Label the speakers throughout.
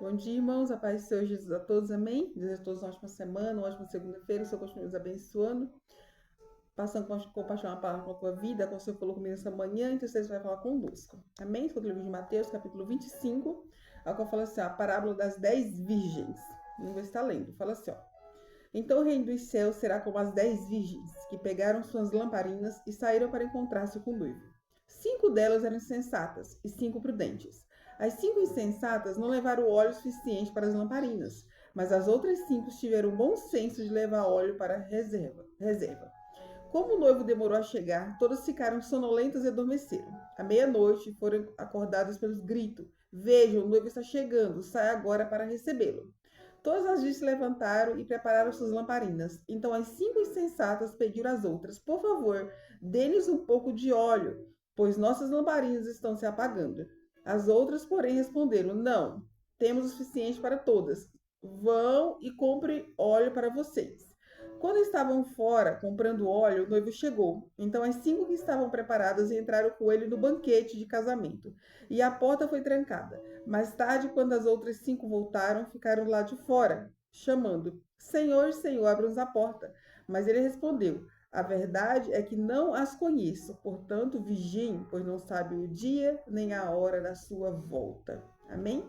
Speaker 1: Bom dia, irmãos. A paz do Senhor Jesus a todos, amém? Desejo a todos uma ótima semana, uma ótima segunda-feira. O Senhor continue nos abençoando, passando compartilhar uma palavra com a tua vida, como o Senhor falou comigo essa manhã, então você vai falar conosco. Amém? Escuta o livro de Mateus, capítulo 25, ao qual fala assim, a parábola das 10 virgens. Não vou estar lendo. Fala assim, ó. Então o reino dos céus será como as 10 virgens, que pegaram suas lamparinas e saíram para encontrar-se com o noivo. 5 delas eram insensatas e 5 prudentes. As 5 insensatas não levaram óleo suficiente para as lamparinas, mas as outras 5 tiveram o bom senso de levar óleo para a reserva. Como o noivo demorou a chegar, todas ficaram sonolentas e adormeceram. À meia-noite foram acordadas pelos gritos: Vejam, o noivo está chegando, sai agora para recebê-lo. Todas as virgens se levantaram e prepararam suas lamparinas. Então as 5 insensatas pediram às outras: Por favor, dê-nos um pouco de óleo, pois nossas lamparinas estão se apagando. As outras, porém, responderam: Não, temos o suficiente para todas. Vão e compre óleo para vocês. Quando estavam fora comprando óleo, o noivo chegou. Então as 5 que estavam preparadas entraram com ele no banquete de casamento. E a porta foi trancada. Mais tarde, quando as outras 5 voltaram, ficaram lá de fora, chamando: Senhor, Senhor, abra-nos a porta. Mas ele respondeu: A verdade é que não as conheço. Portanto, vigiem, pois não sabe o dia nem a hora da sua volta. Amém?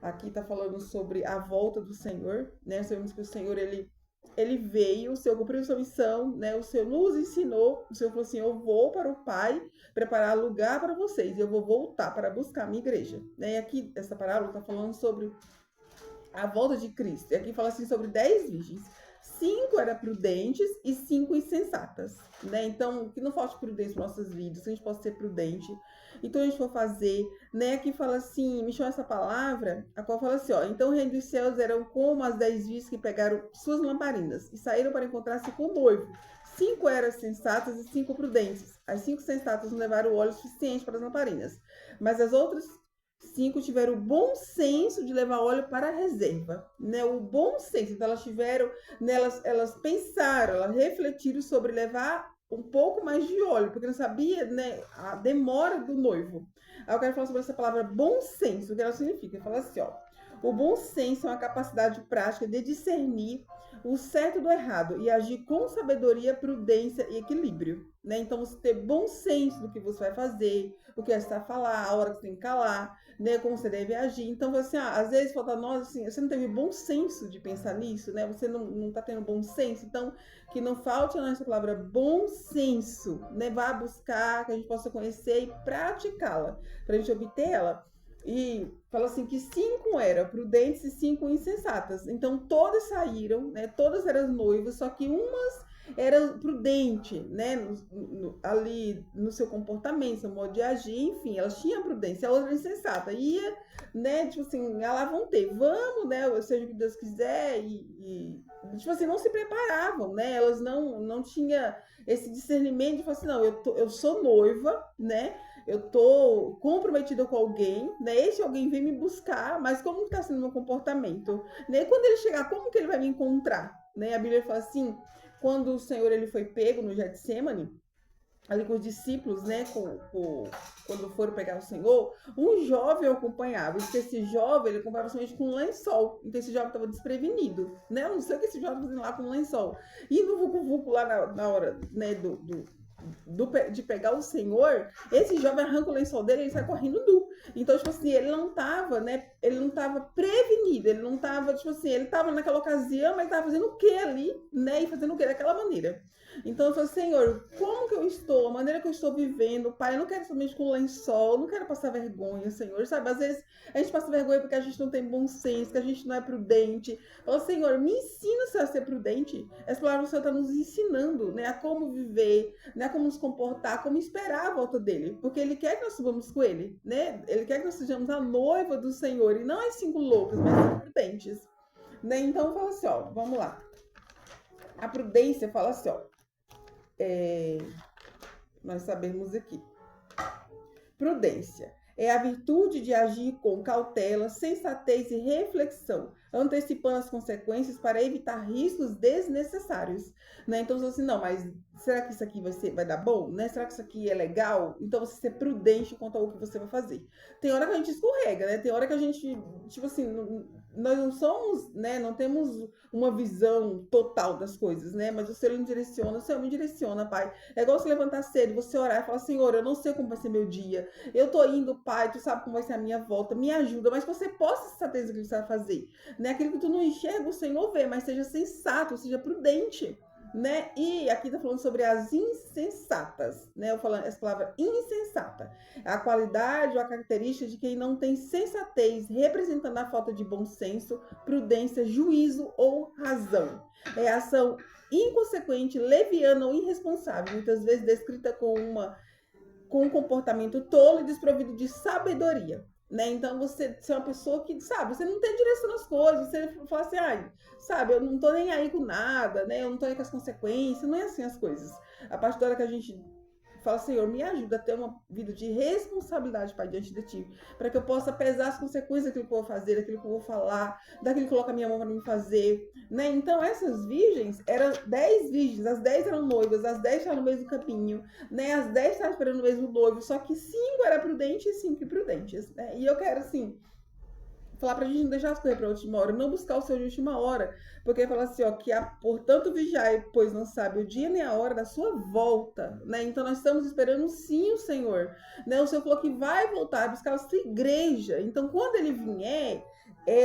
Speaker 1: Aqui está falando sobre a volta do Senhor, né? Sabemos que o Senhor, ele veio, o Senhor cumpriu sua missão, né? O Senhor nos ensinou, o Senhor falou assim: eu vou para o Pai preparar lugar para vocês, e eu vou voltar para buscar a minha igreja, né? E aqui, essa parábola está falando sobre a volta de Cristo. E aqui fala assim sobre 10 virgens. 5 eram prudentes e 5 insensatas, né? Então, que não falte prudência nas nossas vidas, que a gente possa ser prudente. Então, a gente for fazer, né? Aqui fala assim, me chama essa palavra, a qual fala assim, ó. Então, o reino dos céus eram como as 10 virgens que pegaram suas lamparinas e saíram para encontrar-se com o noivo. 5 eram sensatas e 5 prudentes. As 5 sensatas não levaram o óleo suficiente para as lamparinas, mas as outras 5 tiveram o bom senso de levar óleo para a reserva, né? O bom senso, então elas tiveram, né? Elas pensaram, elas refletiram sobre levar um pouco mais de óleo, porque não sabia, né, a demora do noivo. Aí eu quero falar sobre essa palavra bom senso, o que ela significa. Fala assim, ó. O bom senso é uma capacidade prática de discernir o certo do errado e agir com sabedoria, prudência e equilíbrio, né? Então você ter bom senso do que você vai fazer, o que você vai falar, a hora que você tem que calar, né? Como você deve agir. Então você, às vezes falta nós assim, você não teve bom senso de pensar nisso, né? Você não tá tendo bom senso. Então que não falte a nossa palavra bom senso, né? Vá buscar, que a gente possa conhecer e praticá-la, para a gente obter ela. E fala assim que 5 eram prudentes e 5 insensatas. Então todas saíram, né? Todas eram noivas, só que umas eram prudentes, né? Ali no seu comportamento, seu modo de agir, enfim, elas tinham prudência. A outra insensata ia, né? Tipo assim, lá vão ter, vamos, né? Seja o que Deus quiser tipo assim, não se preparavam, né? Elas não tinham esse discernimento de falar assim, não, eu sou noiva, né? Eu tô comprometida com alguém, né? Esse alguém vem me buscar, mas como está sendo o meu comportamento? Né? Quando ele chegar, como que ele vai me encontrar? Né? A Bíblia fala assim, quando o Senhor ele foi pego no Getsemane, ali com os discípulos, né, quando foram pegar o Senhor, um jovem o acompanhava. E esse jovem, ele acompanhava somente com um lençol. Então esse jovem estava desprevenido, né? Eu não sei o que esse jovem fazendo lá com um lençol. E no vucu-vucu lá na hora, né, de pegar o Senhor, esse jovem arranca o lençol dele e ele sai correndo nu. Então, tipo assim, ele não tava, né? Ele não tava prevenido, ele não tava, tipo assim, ele tava naquela ocasião, mas ele tava fazendo o que ali, né? E fazendo o que daquela maneira. Então eu falei, Senhor, como que eu estou, a maneira que eu estou vivendo, Pai, eu não quero somente com lençol, eu não quero passar vergonha, Senhor, sabe? Às vezes a gente passa vergonha porque a gente não tem bom senso, que a gente não é prudente. Ô, Senhor, me ensina a ser prudente. Essa palavra do Senhor está nos ensinando, né, a como viver, né, a como nos comportar, como esperar a volta dele, porque ele quer que nós subamos com ele, né? Ele quer que nós sejamos a noiva do Senhor, e não as 5 loucas, mas as prudentes, né? Então fala assim, ó, vamos lá. A prudência fala assim, ó, nós sabemos aqui. Prudência é a virtude de agir com cautela, sensatez e reflexão, antecipando as consequências para evitar riscos desnecessários. Né? Então, assim, não, mas será que isso aqui vai dar bom, né? Será que isso aqui é legal? Então você ser prudente quanto ao que você vai fazer. Tem hora que a gente escorrega, né? Tem hora que a gente, tipo assim, nós não somos, né? Não temos uma visão total das coisas, né? Mas o Senhor me direciona, o Senhor me direciona, Pai. É igual você levantar cedo, você orar e falar, Senhor, eu não sei como vai ser meu dia. Eu tô indo, Pai, tu sabe como vai ser a minha volta, me ajuda, mas que você possa ter certeza do que você vai fazer, né? Aquilo que tu não enxerga, o Senhor vê, mas seja sensato, seja prudente, né? E aqui tá falando sobre as insensatas, né? Eu falando essa palavra insensata, a qualidade ou a característica de quem não tem sensatez, representando a falta de bom senso, prudência, juízo ou razão. É ação inconsequente, leviana ou irresponsável, muitas vezes descrita com um comportamento tolo e desprovido de sabedoria. Né? Então você é uma pessoa que, sabe, você não tem direção nas coisas, você fala assim, ai, sabe, eu não tô nem aí com nada, né? Eu não tô aí com as consequências, não é assim as coisas. A partir da hora que a gente fala, Senhor, me ajuda a ter uma vida de responsabilidade, Pai, diante de Ti, para que eu possa pesar as consequências daquilo que eu vou fazer, daquilo que eu vou falar, daquilo que coloca a minha mão para me fazer, né? Então, essas virgens, eram 10 virgens, as 10 eram noivas, as 10 estavam no mesmo caminho, né? As 10 estavam esperando o mesmo noivo, só que 5 eram prudentes e 5 imprudentes, né? E eu quero, assim, falar pra gente não deixar as coisas pra última hora, não buscar o seu de última hora, porque fala assim, ó, que portanto vigiai, pois não sabe o dia nem a hora da sua volta, né? Então nós estamos esperando sim o Senhor, né? O Senhor falou que vai voltar a buscar a sua igreja, então quando ele vier,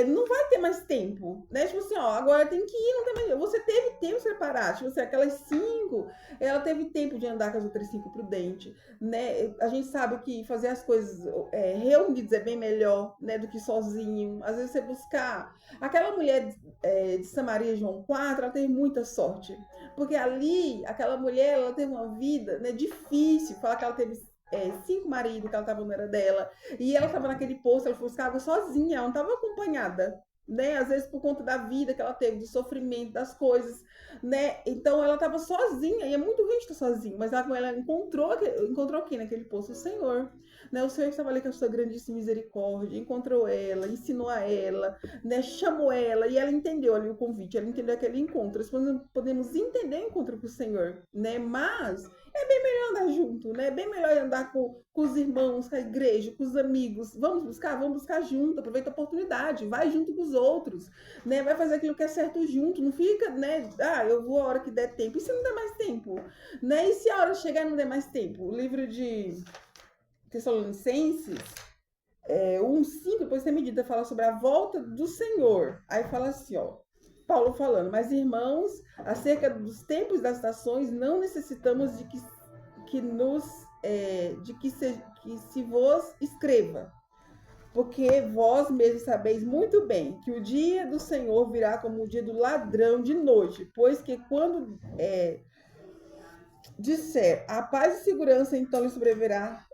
Speaker 1: não vai ter mais tempo, né? Tipo assim, ó, agora tem que ir, não tem mais. Você teve tempo de separar, tipo assim, aquelas 5, ela teve tempo de andar com as outras 5 prudente, né? A gente sabe que fazer as coisas reunidos é bem melhor, né, do que sozinho. Às vezes você buscar. Aquela mulher de Samaria, João 4, ela teve muita sorte, porque ali, aquela mulher, ela teve uma vida, né, difícil. Fala que ela teve 5 maridos, que ela estava não era dela, e ela estava naquele poço, ela foi buscar água sozinha, ela não estava acompanhada, né? Às vezes por conta da vida que ela teve, do sofrimento, das coisas, né? Então ela estava sozinha, e é muito ruim estar sozinha, mas ela encontrou aqui naquele poço o Senhor, né? O Senhor estava ali com a sua grandíssima misericórdia, encontrou ela, ensinou a ela, né? Chamou ela, e ela entendeu ali o convite, ela entendeu aquele encontro. Nós podemos entender o encontro com o Senhor, né? Mas é bem melhor andar junto, né? É bem melhor andar com os irmãos, com a igreja, com os amigos. Vamos buscar junto, aproveita a oportunidade, vai junto com os outros, né? Vai fazer aquilo que é certo junto, não fica, né? Ah, eu vou a hora que der tempo. E se não der mais tempo? Né? E se a hora chegar e não der mais tempo? O livro de Tessalonicenses, 1:5, depois tem medida, fala sobre a volta do Senhor. Aí fala assim, ó, Paulo falando, mas irmãos, acerca dos tempos das estações, não necessitamos que se vos escreva, porque vós mesmos sabeis muito bem que o dia do Senhor virá como o dia do ladrão de noite, pois que quando disser a paz e segurança, então lhe sobrevirá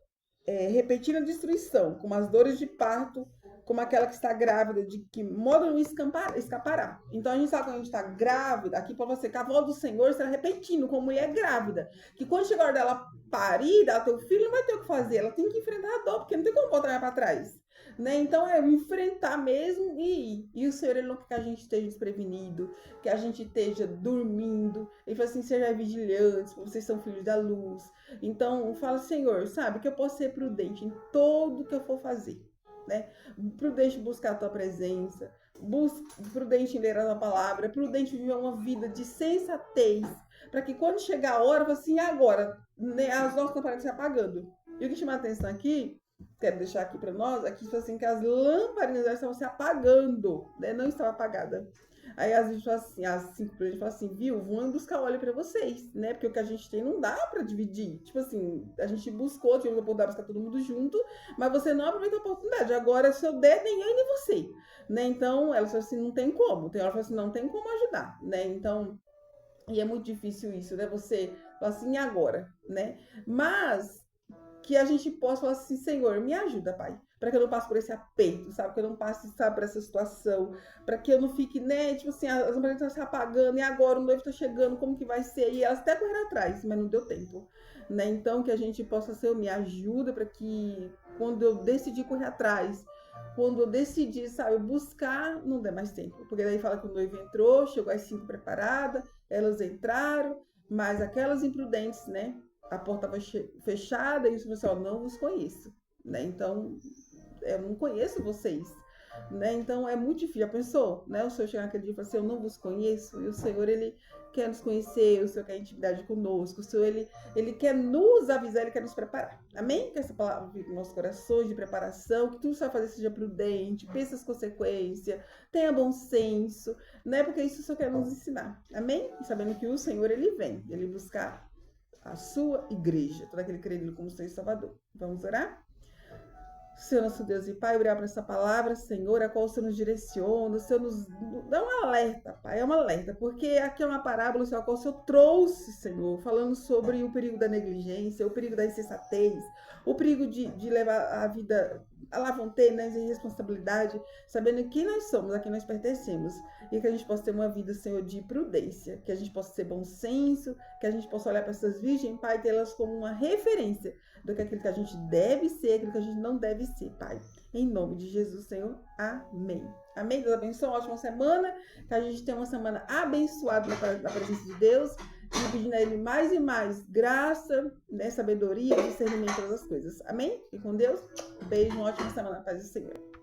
Speaker 1: repetida destruição, como as dores de parto, como aquela que está grávida, de que modo não escapará. Então a gente sabe quando a gente está grávida, aqui para você, que a volta do Senhor será repetindo, como mulher grávida, que quando chegar a hora dela parir, ela ter o filho, não vai ter o que fazer, ela tem que enfrentar a dor, porque não tem como voltar para trás. Né? Então é enfrentar mesmo e o Senhor ele não quer que a gente esteja desprevenido, que a gente esteja dormindo. Ele fala assim, seja vigilante, vocês são filhos da luz. Então fala, Senhor, sabe que eu posso ser prudente em tudo que eu for fazer, né? Prudente buscar a tua presença, prudente em ler a tua palavra, prudente viver uma vida de sensatez, para que quando chegar a hora, eu falo assim, agora, né, as nossas lamparina se apagando. E o que chama a atenção aqui, quero deixar aqui para nós, aqui foi assim que as lamparinas estavam se apagando, né? Não estava apagada. Aí às vezes assim, as 5 prudentes falam assim, viu, vão buscar óleo para vocês, né? Porque o que a gente tem não dá para dividir. Tipo assim, a gente buscou, tivemos a oportunidade de buscar todo mundo junto, mas você não aproveita a oportunidade. Agora, se eu der, nem eu nem você, né? Então, ela falou assim, não tem como. Tem hora que assim, não tem como ajudar, né? Então, e é muito difícil isso, né? Você fala assim, e agora, né? Mas que a gente possa falar assim, Senhor, me ajuda, Pai, para que eu não passe por esse aperto, sabe? Que eu não passe, sabe, por essa situação, para que eu não fique, né, tipo assim, as mulheres estão se apagando, e agora o noivo está chegando, como que vai ser? E elas até correram atrás, mas não deu tempo, né? Então, que a gente possa ser, me ajuda para que quando eu decidir correr atrás, quando eu decidir, sabe, buscar, não dê mais tempo. Porque daí fala que o noivo entrou, chegou às 5 preparada, elas entraram, Mas aquelas imprudentes, né? A porta estava fechada e o Senhor disse, ó, não vos conheço, né? Então, eu não conheço vocês, né? Então, é muito difícil. Já pensou, né? O Senhor chegar naquele dia e falar assim, eu não vos conheço. E o Senhor, Ele quer nos conhecer, o Senhor quer intimidade conosco, o Senhor, Ele quer nos avisar, Ele quer nos preparar. Amém? Que essa palavra vive nos nossos corações de preparação, que tudo que você vai fazer seja prudente, pense as consequências, tenha bom senso, né? Porque isso o Senhor quer nos ensinar. Amém? E sabendo que o Senhor, Ele vem, Ele buscar a sua igreja, todo aquele que crê nele como Senhor e Salvador. Vamos orar? Senhor, nosso Deus e Pai, obrigado por essa palavra, Senhor, a qual o Senhor nos direciona, o Senhor nos dá um alerta, Pai, é um alerta, porque aqui é uma parábola, Senhor, a qual o Senhor trouxe, Senhor, falando sobre o perigo da negligência, o perigo da insensatez, o perigo de levar a vida a lá vão ter, né, de responsabilidade, sabendo quem nós somos, a quem nós pertencemos, e que a gente possa ter uma vida, Senhor, de prudência, que a gente possa ter bom senso, que a gente possa olhar para essas virgens, Pai, tê-las como uma referência do que aquilo que a gente deve ser, aquilo que a gente não deve ser, Pai. Em nome de Jesus, Senhor. Amém. Amém. Deus abençoe. Uma ótima semana. Que a gente tenha uma semana abençoada na presença de Deus. E pedindo a Ele mais e mais graça, né, sabedoria, discernimento em todas as coisas. Amém? Fique com Deus. Beijo, uma ótima semana. Paz do Senhor.